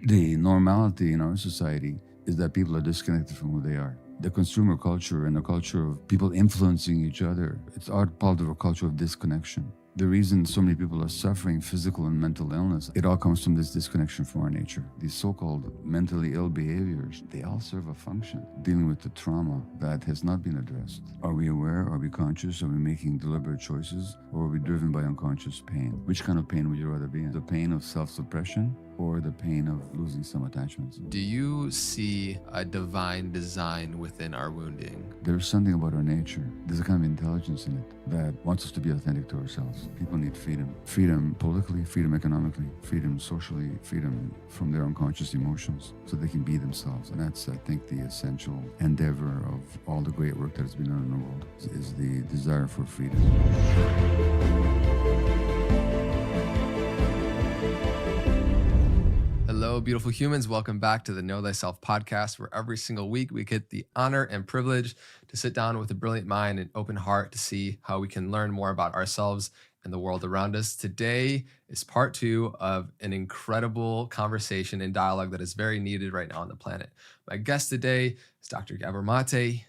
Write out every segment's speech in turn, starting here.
The normality in our society is that people are disconnected from who they are. The consumer culture and the culture of people influencing each other, it's our part of a culture of disconnection. The reason so many people are suffering physical and mental illness, it all comes from this disconnection from our nature. These so-called mentally ill behaviors, they all serve a function, dealing with the trauma that has not been addressed. Are we aware? Are we conscious? Are we making deliberate choices? Or are we driven by unconscious pain? Which kind of pain would you rather be in? The pain of self-suppression or the pain of losing some attachments? Do you see a divine design within our wounding? There's something about our nature. There's a kind of intelligence in it that wants us to be authentic to ourselves. People need freedom. Freedom politically, freedom economically, freedom socially, freedom from their unconscious emotions so they can be themselves. And that's, I think, the essential endeavor of all the great work that has been done in the world is the desire for freedom. Hello, beautiful humans. Welcome back to the Know Thyself Podcast, where every single week we get the honor and privilege to sit down with a brilliant mind and open heart to see how we can learn more about ourselves and the world around us. Today is part 2 of an incredible conversation and dialogue that is very needed right now on the planet. My guest today is Dr. Gabor Maté.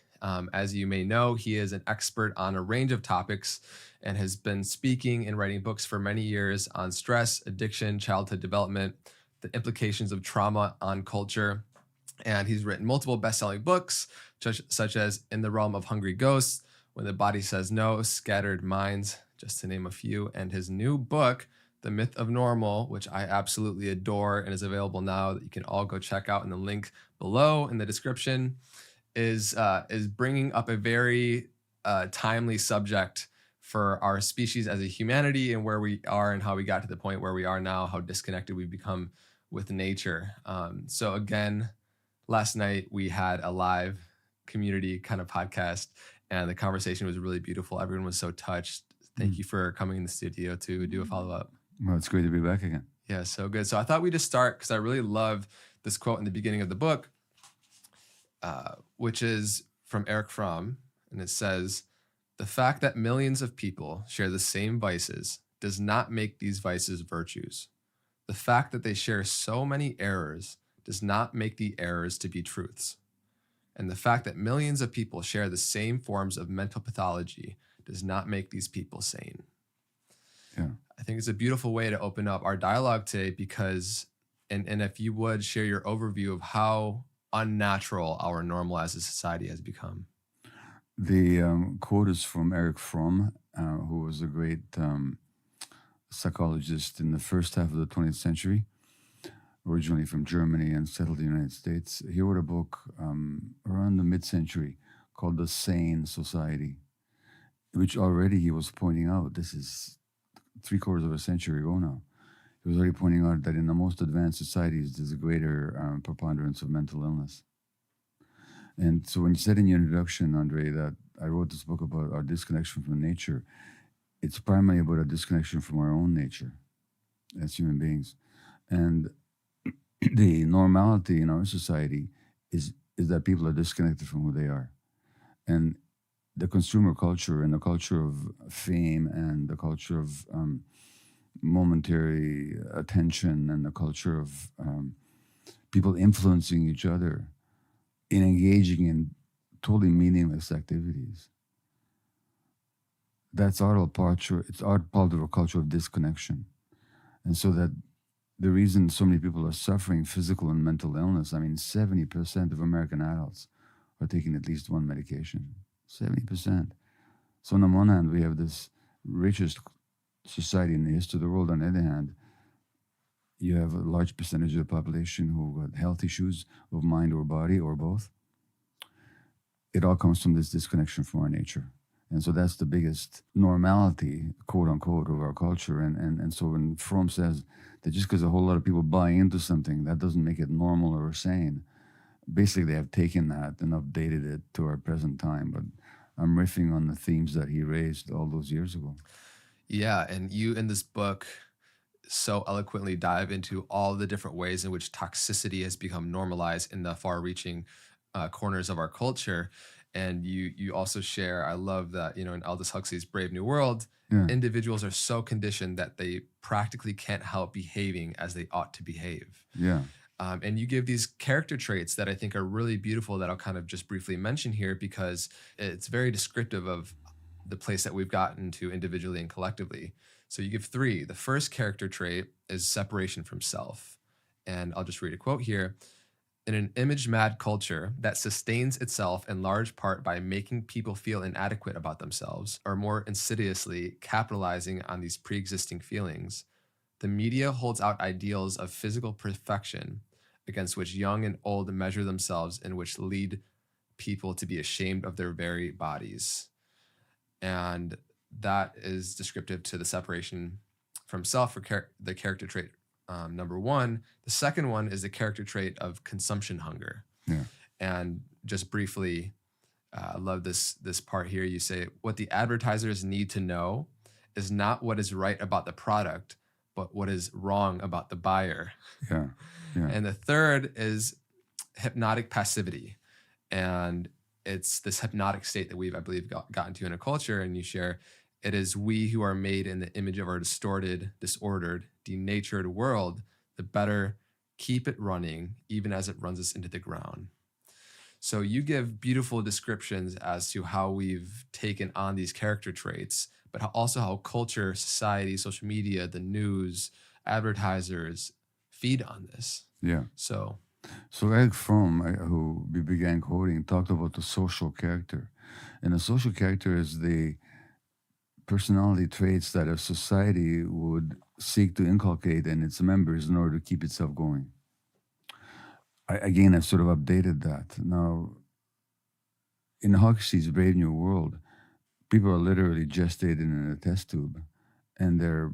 As you may know, he is an expert on a range of topics and has been speaking and writing books for many years on stress, addiction, childhood development, the implications of trauma on culture. And he's written multiple best-selling books, such as In the Realm of Hungry Ghosts, When the Body Says No, Scattered Minds, just to name a few. And his new book, The Myth of Normal, which I absolutely adore and is available now that you can all go check out in the link below in the description, is bringing up a very timely subject for our species as a humanity and where we are and how we got to the point where we are now, how disconnected we've become with nature. So again, last night we had a live community kind of podcast and the conversation was really beautiful. Everyone was so touched. Thank you for coming in the studio to do a follow-up. Well, it's great to be back again. Yeah, so good. So I thought we'd just start because I really love this quote in the beginning of the book, which is from Erich Fromm. And it says, "The fact that millions of people share the same vices does not make these vices virtues. The fact that they share so many errors does not make the errors to be truths. And the fact that millions of people share the same forms of mental pathology does not make these people sane." Yeah. I think it's a beautiful way to open up our dialogue today because, and if you would share your overview of how unnatural our normal as a society has become. The quote is from Erich Fromm, who was a great psychologist in the first half of the 20th century, originally from Germany and settled in the United States. He wrote a book around the mid-century called The Sane Society, which already he was pointing out, this is 3/4 of a century ago now, he was already pointing out that in the most advanced societies, there's a greater preponderance of mental illness. And so when you said in your introduction, Andre, that I wrote this book about our disconnection from nature, it's primarily about a disconnection from our own nature as human beings. And the normality in our society is that people are disconnected from who they are. And the consumer culture and the culture of fame and the culture of momentary attention and the culture of people influencing each other in engaging in totally meaningless activities. That's our part of a culture of disconnection. And so that the reason so many people are suffering physical and mental illness, I mean, 70% of American adults are taking at least one medication. 70%. So on the one hand, we have this richest society in the history of the world. On the other hand, you have a large percentage of the population who got health issues of mind or body or both. It all comes from this disconnection from our nature. And so that's the biggest normality, quote unquote, of our culture. And so when Fromm says that just because a whole lot of people buy into something, that doesn't make it normal or sane, basically they have taken that and updated it to our present time. But I'm riffing on the themes that he raised all those years ago. Yeah, and you in this book so eloquently dive into all the different ways in which toxicity has become normalized in the far-reaching corners of our culture. And you also share, I love that, in Aldous Huxley's Brave New World, individuals are so conditioned that they practically can't help behaving as they ought to behave. Yeah. And you give these character traits that I think are really beautiful that I'll kind of just briefly mention here because it's very descriptive of the place that we've gotten to individually and collectively. So you give 3. The first character trait is separation from self. And I'll just read a quote here. In an image-mad culture that sustains itself in large part by making people feel inadequate about themselves, or more insidiously capitalizing on these pre-existing feelings, the media holds out ideals of physical perfection against which young and old measure themselves and which lead people to be ashamed of their very bodies. And that is descriptive to the separation from self for the character trait number 1. The second one is the character trait of consumption hunger. Yeah. And just briefly, I love this part here. You say, what the advertisers need to know is not what is right about the product, but what is wrong about the buyer. Yeah. Yeah. And the third is hypnotic passivity. And it's this hypnotic state that we've, I believe, gotten to in a culture. And you share, it is we who are made in the image of our distorted, disordered, denatured world, the better keep it running, even as it runs us into the ground. So you give beautiful descriptions as to how we've taken on these character traits, but also how culture, society, social media, the news, advertisers feed on this. Yeah. So Eric Fromm, who we began quoting, talked about the social character. And the social character is the personality traits that a society would seek to inculcate in its members in order to keep itself going. I've sort of updated that. Now, in Huxley's Brave New World, people are literally gestated in a test tube, and they're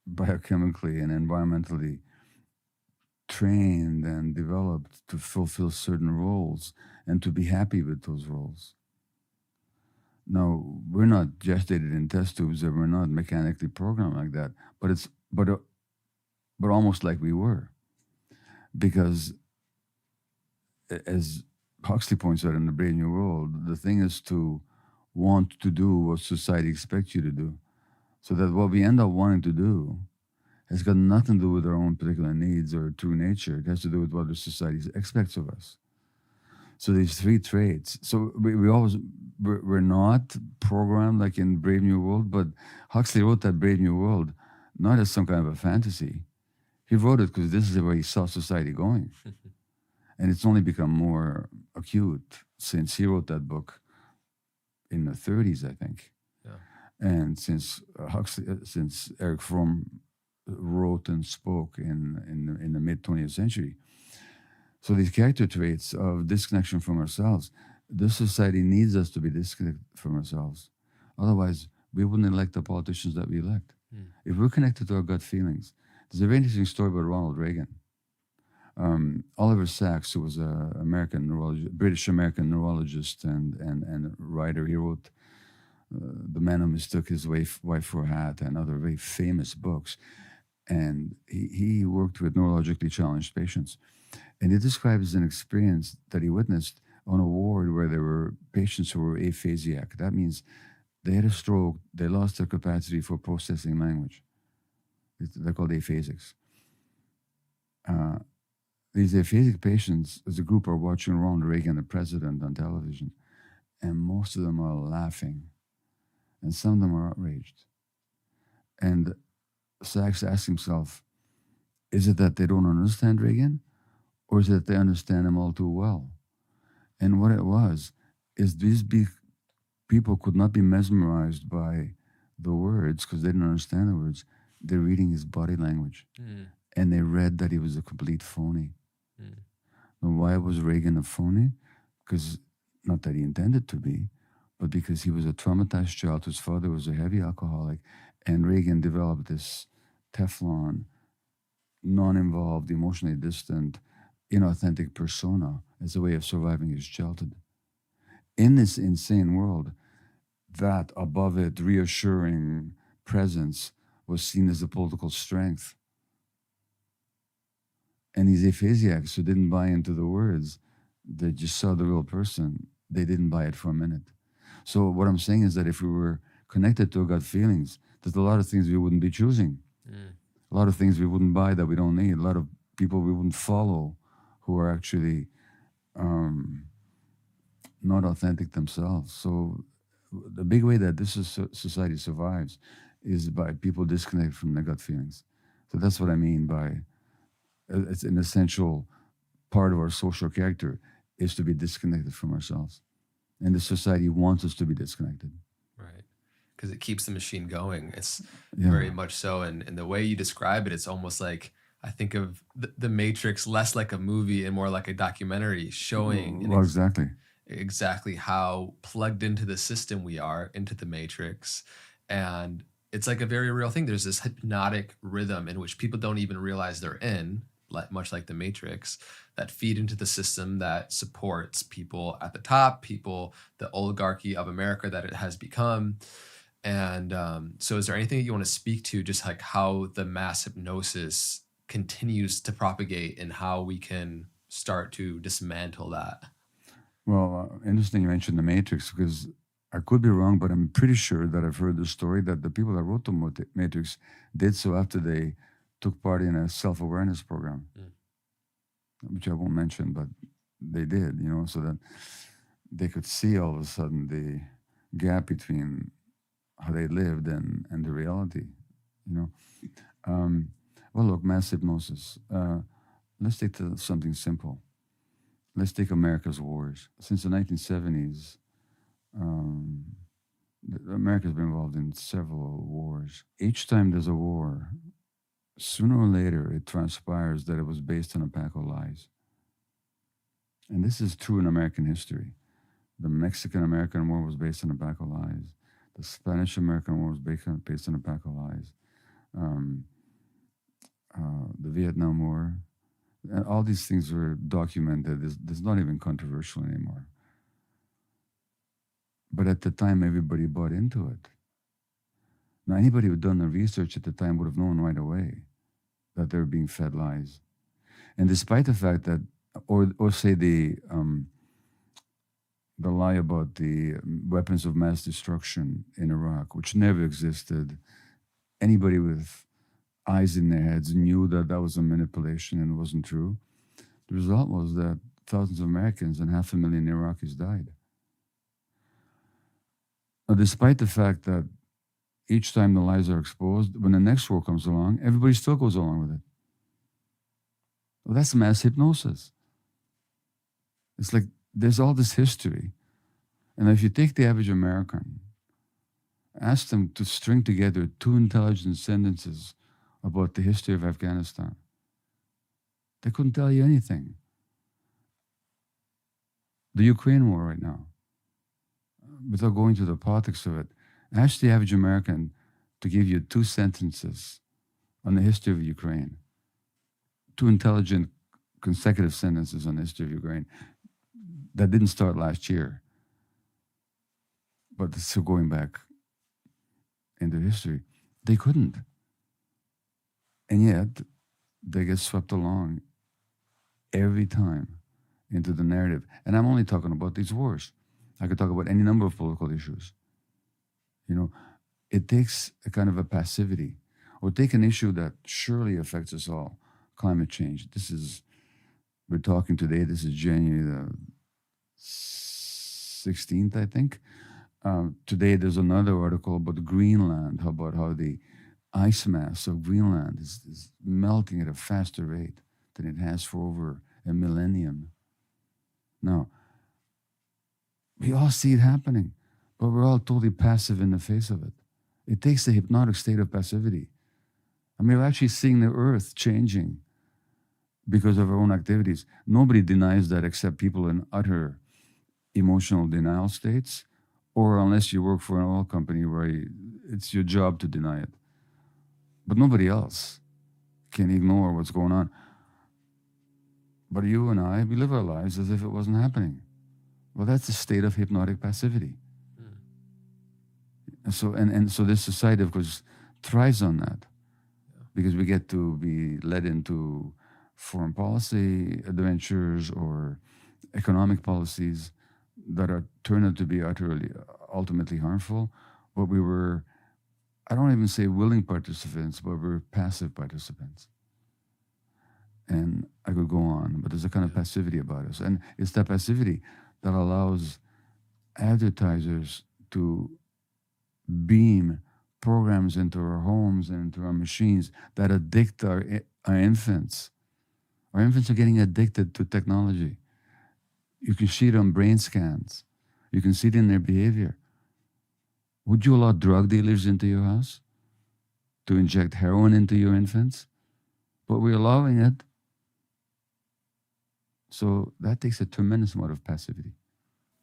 biochemically and environmentally trained and developed to fulfill certain roles and to be happy with those roles. Now, we're not gestated in test tubes, and we're not mechanically programmed like that, but almost like we were. Because as Huxley points out in The Brave New World, the thing is to want to do what society expects you to do. So that what we end up wanting to do has got nothing to do with our own particular needs or true nature. It has to do with what the society expects of us. So these 3 traits. So we're not programmed like in Brave New World, but Huxley wrote that Brave New World not as some kind of a fantasy. He wrote it because this is where he saw society going. And it's only become more acute since he wrote that book in the 30s, I think. Yeah. And since since Eric Fromm wrote and spoke in the mid 20th century. So these character traits of disconnection from ourselves, this society needs us to be disconnected from ourselves. Otherwise, we wouldn't elect the politicians that we elect. If we're connected to our gut feelings, there's a very interesting story about Ronald Reagan. Oliver Sacks, who was a British-American neurologist and writer, he wrote The Man Who Mistook His Wife for a Hat and other very famous books. And he worked with neurologically challenged patients. And he describes an experience that he witnessed on a ward where there were patients who were aphasiac. That means they had a stroke, they lost their capacity for processing language. They're called aphasics. These aphasic patients, as a group, are watching Ronald Reagan, the president, on television, and most of them are laughing, and some of them are outraged. And Sachs asks himself, is it that they don't understand Reagan, or is it that they understand him all too well? And what it was is these people could not be mesmerized by the words because they didn't understand the words. They're reading his body language. And they read that he was a complete phony. And why was Reagan a phony? Because, not that he intended to be, but because he was a traumatized child whose father was a heavy alcoholic, and Reagan developed this Teflon, non-involved, emotionally distant, inauthentic persona as a way of surviving his childhood. In this insane world, that above it reassuring presence was seen as a political strength. And these aphasiacs who didn't buy into the words, they just saw the real person, they didn't buy it for a minute. So what I'm saying is that if we were connected to our gut feelings, there's a lot of things we wouldn't be choosing. A lot of things we wouldn't buy that we don't need. A lot of people we wouldn't follow who are actually not authentic themselves. So the big way that society survives is by people disconnected from their gut feelings. So that's what I mean by it's an essential part of our social character is to be disconnected from ourselves. And the society wants us to be disconnected. Right. Because it keeps the machine going. It's Yeah. very much so. And the way you describe it, it's almost like I think of the Matrix less like a movie and more like a documentary showing Well, exactly. exactly how plugged into the system we are, into the Matrix. And it's like a very real thing. There's this hypnotic rhythm in which people don't even realize they're in, much like the Matrix, that feed into the system that supports people at the top, people, the oligarchy of America that it has become. And so is there anything that you want to speak to, just like how the mass hypnosis continues to propagate and how we can start to dismantle that? Well, interesting you mentioned the Matrix because I could be wrong, but I'm pretty sure that I've heard the story that the people that wrote the Matrix did so after they took part in a self-awareness program, which I won't mention, but they did, so that they could see all of a sudden the gap between how they lived and the reality, Well, look, mass hypnosis. Let's take something simple. Let's take America's wars. Since the 1970s, America's been involved in several wars. Each time there's a war, sooner or later it transpires that it was based on a pack of lies. And this is true in American history. The Mexican-American War was based on a pack of lies. The Spanish-American War was based on a pack of lies. The Vietnam War. And all these things were documented. It's not even controversial anymore. But at the time, everybody bought into it. Now, anybody who'd done the research at the time would have known right away that they were being fed lies. And despite the fact that, or say the lie about the weapons of mass destruction in Iraq, which never existed, anybody with eyes in their heads knew that that was a manipulation and it wasn't true. The result was that thousands of Americans and 500,000 Iraqis died. Now, despite the fact that each time the lies are exposed, when the next war comes along, everybody still goes along with it. Well, that's mass hypnosis. It's like there's all this history. And if you take the average American, ask them to string together 2 intelligent sentences about the history of Afghanistan, they couldn't tell you anything. The Ukraine war right now, without going to the politics of it, ask the average American to give you 2 sentences on the history of Ukraine, 2 intelligent consecutive sentences on the history of Ukraine. That didn't start last year, but it's still going back into history. They couldn't. And yet, they get swept along every time into the narrative. And I'm only talking about these wars. I could talk about any number of political issues. It takes a kind of a passivity. Or take an issue that surely affects us all, climate change. We're talking today, this is January the 16th, I think. Today, there's another article about Greenland, about how the ice mass of Greenland is melting at a faster rate than it has for over a millennium. Now, we all see it happening, but we're all totally passive in the face of it. It takes a hypnotic state of passivity. I mean, we're actually seeing the earth changing because of our own activities. Nobody denies that except people in utter emotional denial states, or unless you work for an oil company where it's your job to deny it. But nobody else can ignore what's going on. But you and I, we live our lives as if it wasn't happening. Well, that's a state of hypnotic passivity. And so this society, of course, thrives on that, because we get to be led into foreign policy adventures or economic policies that are turned out to be ultimately harmful. But we were, I don't even say willing participants, but we're passive participants. And I could go on, but there's a kind of passivity about us. And it's that passivity that allows advertisers to beam programs into our homes and into our machines that addict our infants. Our infants are getting addicted to technology. You can see it on brain scans. You can see it in their behavior. Would you allow drug dealers into your house to inject heroin into your infants? But we're allowing it. So that takes a tremendous amount of passivity.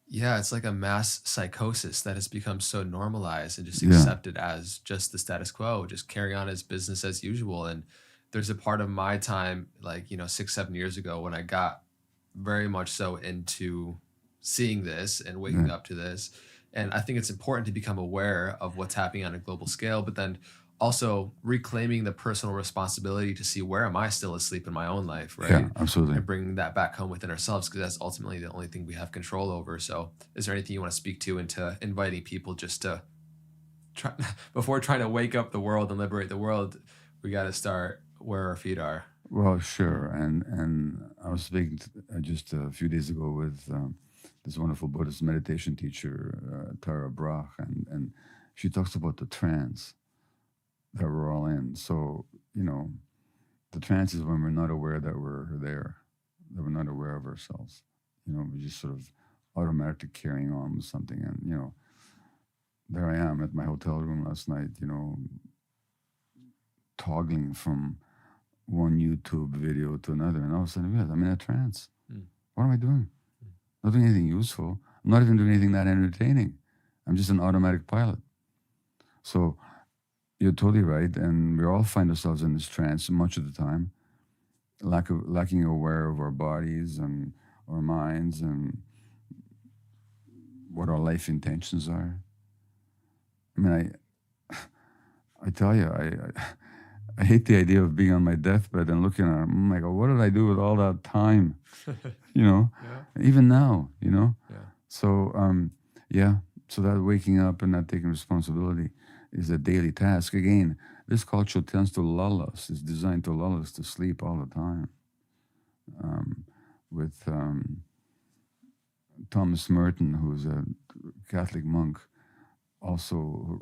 Yeah, it's like a mass psychosis that has become so normalized and just Yeah. accepted as just the status quo, just carry on as business as usual. And there's a part of my time, like, 6, 7 years ago, when I got very much so into seeing this and waking Yeah. up to this. And I think it's important to become aware of what's happening on a global scale, but then also reclaiming the personal responsibility to see where am I still asleep in my own life, right? Yeah, absolutely. And bringing that back home within ourselves, because that's ultimately the only thing we have control over. So is there anything you want to speak to into inviting people just to try, before trying to wake up the world and liberate the world, we got to start where our feet are? Well, sure. And I was speaking just a few days ago with this wonderful Buddhist meditation teacher, Tara Brach, and she talks about the trance that we're all in. So, the trance is when we're not aware that we're there, that we're not aware of ourselves. We're just sort of automatically carrying on with something. And, there I am at my hotel room last night, toggling from one YouTube video to another. And all of a sudden, I'm in a trance. What am I doing? Not doing anything useful. I'm not even doing anything that entertaining. I'm just an automatic pilot. So you're totally right. And we all find ourselves in this trance much of the time, lacking aware of our bodies and our minds and what our life intentions are. I mean, I tell you, I hate the idea of being on my deathbed and looking at it. I'm like, what did I do with all that time? Yeah. Even now, Yeah. So, so that waking up and not taking responsibility is a daily task. Again, this culture tends to lull us. It's designed to lull us to sleep all the time. With Thomas Merton, who's a Catholic monk, also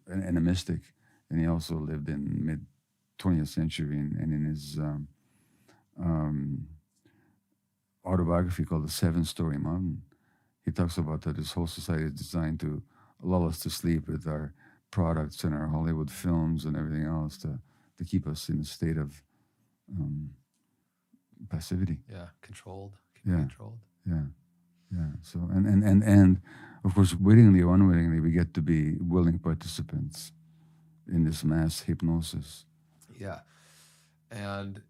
and a mystic, and he also lived in mid-20th century, and in his autobiography called The Seven-Story Mountain, he talks about that this whole society is designed to lull us to sleep with our products and our Hollywood films and everything else to keep us in a state of passivity. Yeah, controlled. Yeah. Controlled. Yeah. So and of course, wittingly or unwittingly, we get to be willing participants in this mass hypnosis. Yeah, and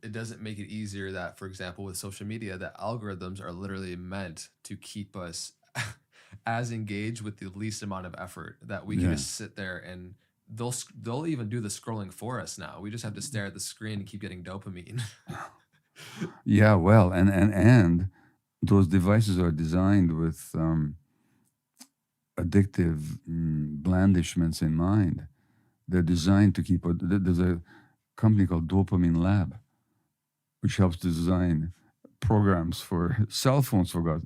it doesn't make it easier that, for example, with social media, that algorithms are literally meant to keep us as engaged with the least amount of effort, that we can just sit there and they'll even do the scrolling for us now. We just have to stare at the screen and keep getting dopamine. Yeah, well, and those devices are designed with addictive blandishments in mind. They're designed to keep. There's a company called Dopamine Lab, which helps design programs for cell phones. For God,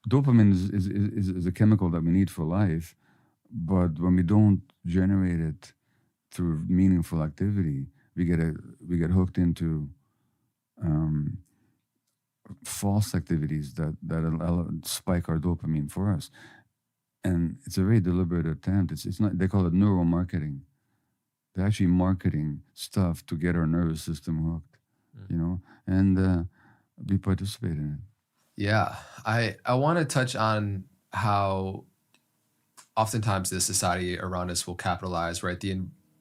dopamine is a chemical that we need for life, but when we don't generate it through meaningful activity, we get hooked into false activities that spike our dopamine for us, and it's a very deliberate attempt. It's not. They call it neuromarketing. They're actually marketing stuff to get our nervous system hooked, and we participate in it. Yeah, I want to touch on how oftentimes the society around us will capitalize, right?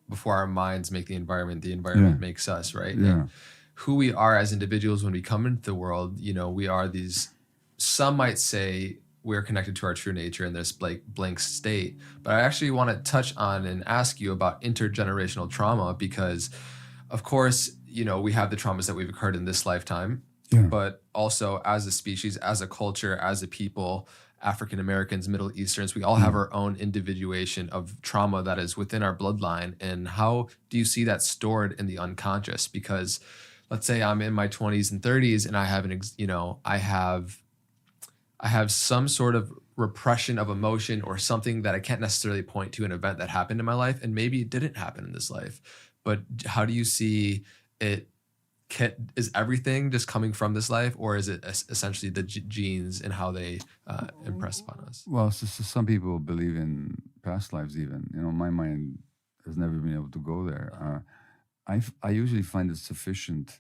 Before our minds make the environment makes us, right? Yeah. And who we are as individuals when we come into the world, we are these, some might say we're connected to our true nature in this blank state. But I actually want to touch on and ask you about intergenerational trauma, because of course, we have the traumas that we've occurred in this lifetime, Yeah. but also as a species, as a culture, as a people, African Americans, Middle Easterns, we all have our own individuation of trauma that is within our bloodline. And how do you see that stored in the unconscious? Because let's say I'm in my 20s and 30s and I have some sort of repression of emotion or something that I can't necessarily point to an event that happened in my life, and maybe it didn't happen in this life. But how do you see it? Is everything just coming from this life, or is it essentially the genes and how they impress upon us? Well, so some people believe in past lives even. My mind has never been able to go there. I usually find it sufficient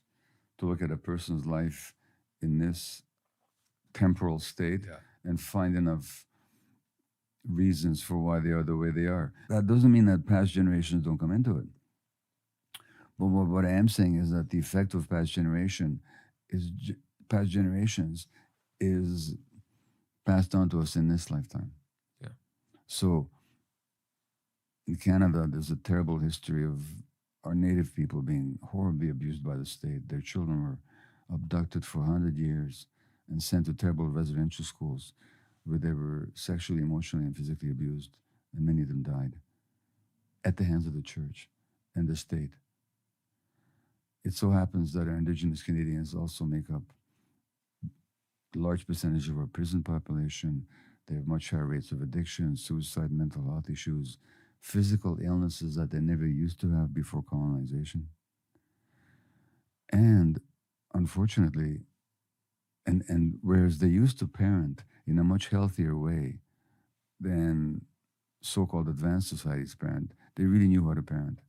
to look at a person's life in this temporal state and find enough reasons for why they are the way they are. That doesn't mean that past generations don't come into it. But what I am saying is that the effect of past generations is passed on to us in this lifetime. Yeah. So in Canada, there's a terrible history of our native people being horribly abused by the state. Their children were abducted for 100 years and sent to terrible residential schools where they were sexually, emotionally, and physically abused, and many of them died at the hands of the church and the state. It so happens that our Indigenous Canadians also make up a large percentage of our prison population. They have much higher rates of addiction, suicide, mental health issues, physical illnesses that they never used to have before colonization. And unfortunately, and whereas they used to parent in a much healthier way than so-called advanced societies parent, they really knew how to parent.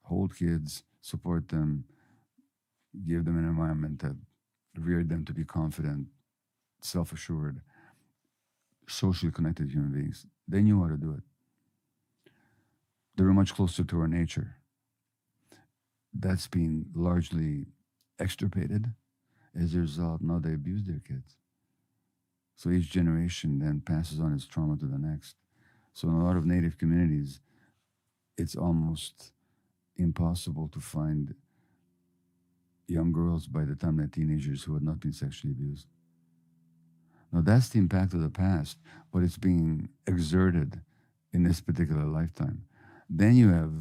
Hold kids, support them, give them an environment that reared them to be confident, self-assured, socially connected human beings. They knew how to do it. They were much closer to our nature. That's been largely extirpated. As a result, now they abuse their kids. So each generation then passes on its trauma to the next. So in a lot of Native communities, it's almost impossible to find young girls by the time they're teenagers who had not been sexually abused. Now that's the impact of the past, but it's being exerted in this particular lifetime. Then you have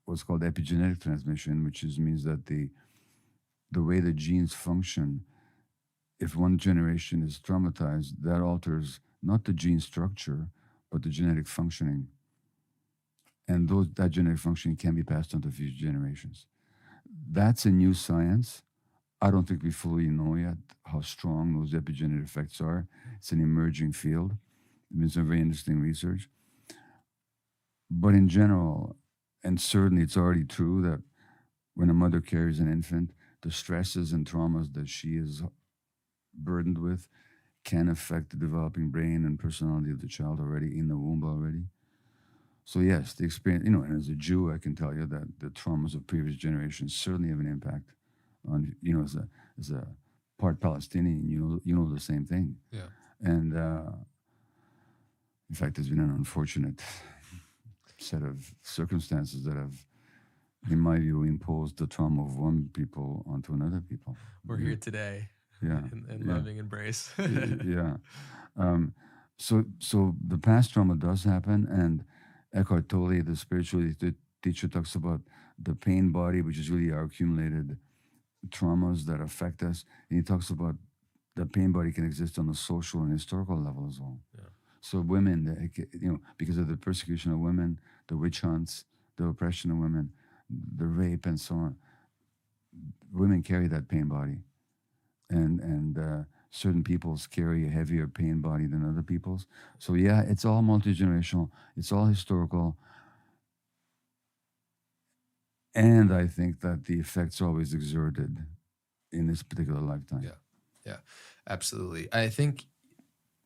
what's called epigenetic transmission, which means that the way the genes function, if one generation is traumatized, that alters not the gene structure, but the genetic functioning. And that genetic functioning can be passed on to future generations. That's a new science. I don't think we fully know yet how strong those epigenetic effects are. It's an emerging field. There's been some very interesting research. But in general, and certainly it's already true that when a mother carries an infant, the stresses and traumas that she is burdened with can affect the developing brain and personality of the child already in the womb already. So yes, the experience, and as a Jew, I can tell you that the traumas of previous generations certainly have an impact on, as a part Palestinian, you know the same thing. Yeah. And in fact, there's been an unfortunate set of circumstances that have, in my view, imposed the trauma of one people onto another people. We're here today. Yeah. in loving embrace. Yeah. So the past trauma does happen, and Eckhart Tolle, the spiritual teacher, talks about the pain body, which is really our accumulated traumas that affect us. And he talks about the pain body can exist on the social and historical level as well. Yeah. So women, because of the persecution of women, the witch hunts, the oppression of women, the rape, and so on, women carry that pain body, and certain peoples carry a heavier pain body than other peoples. So yeah, it's all multi-generational, it's all historical, and I think that the effects are always exerted in this particular lifetime. Yeah, absolutely. I think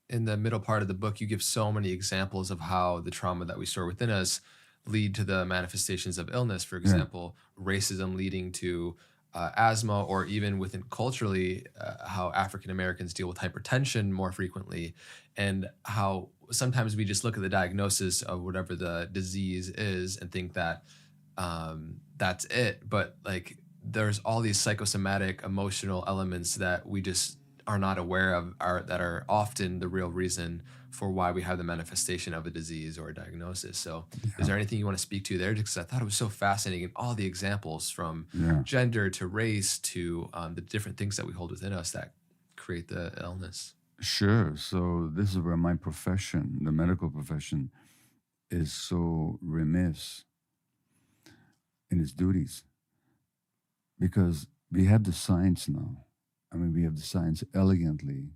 in the middle part of the book, you give so many examples of how the trauma that we store within us lead to the manifestations of illness. For example, racism leading to asthma, or even within culturally, how African Americans deal with hypertension more frequently, and how sometimes we just look at the diagnosis of whatever the disease is and think that that's it. But like, there's all these psychosomatic emotional elements that we just are not aware of that are often the real reason for why we have the manifestation of a disease or a diagnosis. So is there anything you want to speak to there? Because I thought it was so fascinating, and all the examples from gender to race to the different things that we hold within us that create the illness. Sure. So this is where my profession, the medical profession, is so remiss in its duties, because we have the science now. I mean, we have the science elegantly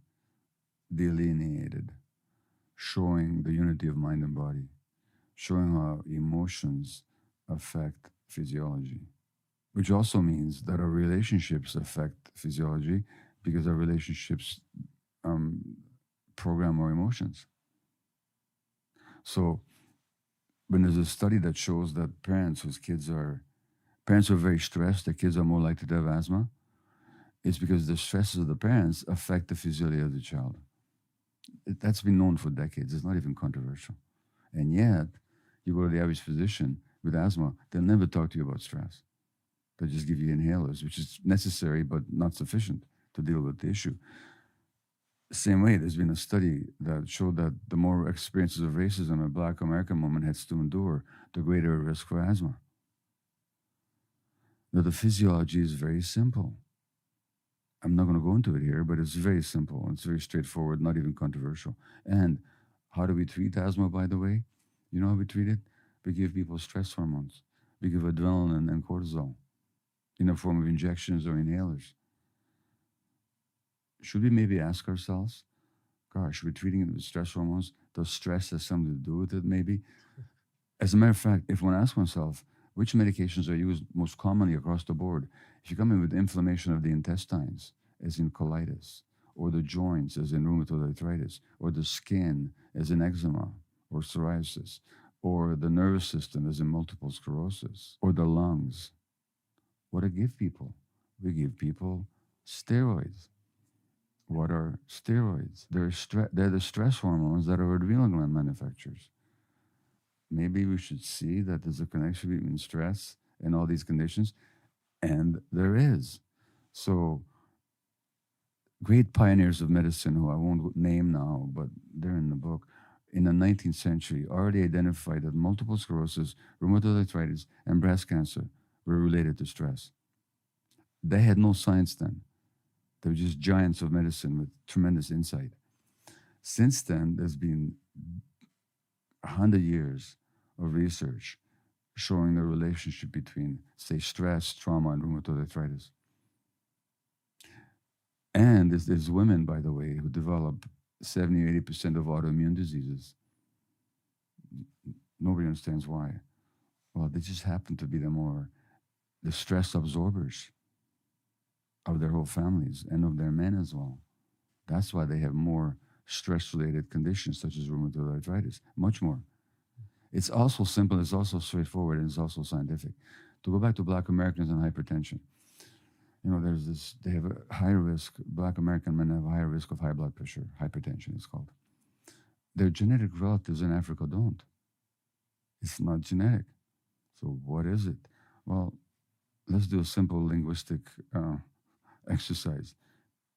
delineated, showing the unity of mind and body, showing how emotions affect physiology, which also means that our relationships affect physiology, because our relationships program our emotions. So when there's a study that shows that parents who are very stressed, their kids are more likely to have asthma, it's because the stresses of the parents affect the physiology of the child. That's been known for decades. It's not even controversial. And yet, you go to the average physician with asthma, they'll never talk to you about stress. They'll just give you inhalers, which is necessary but not sufficient to deal with the issue. Same way, there's been a study that showed that the more experiences of racism a Black American woman has to endure, the greater risk for asthma. Now, the physiology is very simple. I'm not going to go into it here, but it's very simple. It's very straightforward, not even controversial. And how do we treat asthma, by the way? You know how we treat it? We give people stress hormones. We give adrenaline and cortisol in the form of injections or inhalers. Should we maybe ask ourselves, gosh, we're treating it with stress hormones? Does stress have something to do with it, maybe? As a matter of fact, if one asks oneself, which medications are used most commonly across the board? If you come in with inflammation of the intestines, as in colitis, or the joints, as in rheumatoid arthritis, or the skin, as in eczema or psoriasis, or the nervous system, as in multiple sclerosis, or the lungs, what do we give people? We give people steroids. What are steroids? They're the stress hormones that our adrenal gland manufactures. Maybe we should see that there's a connection between stress and all these conditions, and there is. So, great pioneers of medicine, who I won't name now, but they're in the book, in the 19th century already identified that multiple sclerosis, rheumatoid arthritis, and breast cancer were related to stress. They had no science then. They were just giants of medicine with tremendous insight. Since then, there's been 100 years of research showing the relationship between, say, stress, trauma, and rheumatoid arthritis. And there's women, by the way, who develop 70 or 80% of autoimmune diseases. Nobody understands why. Well, they just happen to be the stress absorbers of their whole families and of their men as well. That's why they have more stress-related conditions such as rheumatoid arthritis, much more. It's also simple, it's also straightforward, and it's also scientific. To go back to Black Americans and hypertension, they have a higher risk, Black American men have a higher risk of high blood pressure, hypertension it's called. Their genetic relatives in Africa don't. It's not genetic. So what is it? Well, let's do a simple linguistic exercise.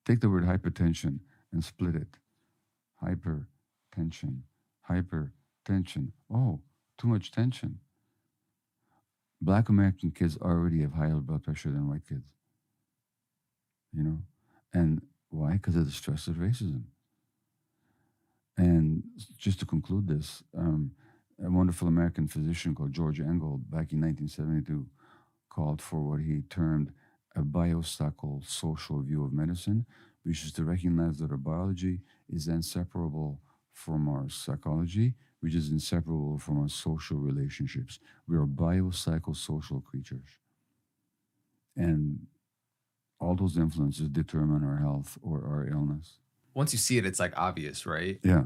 Take the word hypertension and split it. Hypertension, hypertension. Oh, too much tension. Black American kids already have higher blood pressure than white kids. And why? Because of the stress of racism. And just to conclude this, a wonderful American physician called George Engel, back in 1972, called for what he termed a biopsychosocial view of medicine, which is to recognize that our biology is inseparable from our psychology, which is inseparable from our social relationships. We are biopsychosocial creatures. And all those influences determine our health or our illness. Once you see it, it's like obvious, right? Yeah.